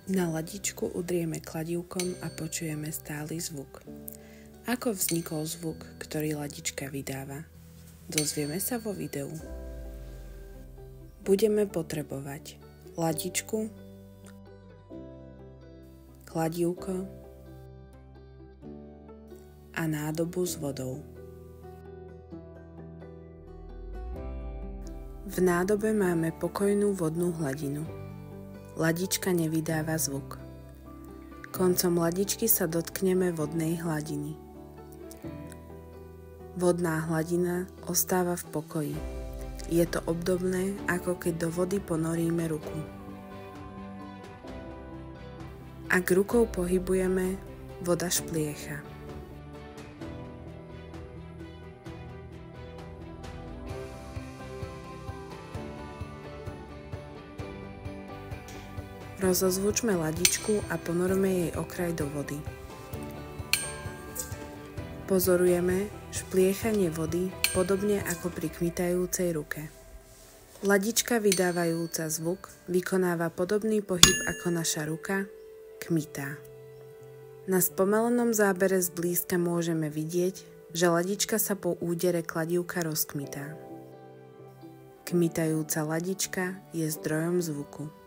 Na ladičku udrieme kladívkom a počujeme stály zvuk. Ako vznikol zvuk, ktorý ladička vydáva? Dozvieme sa vo videu. Budeme potrebovať ladičku, kladívko a nádobu s vodou. V nádobe máme pokojnú vodnú hladinu. Ladička nevydáva zvuk. Koncom ladičky sa dotkneme vodnej hladiny. Vodná hladina ostáva v pokoji. Je to obdobné, ako keď do vody ponoríme ruku. Ak rukou pohybujeme, voda špliecha. Rozozvučme ladičku a ponorme jej okraj do vody. Pozorujeme špliechanie vody podobne ako pri kmitajúcej ruke. Ladička vydávajúca zvuk vykonáva podobný pohyb ako naša ruka, kmitá. Na spomalenom zábere zblízka môžeme vidieť, že ladička sa po údere kladívka rozkmitá. Kmitajúca ladička je zdrojom zvuku.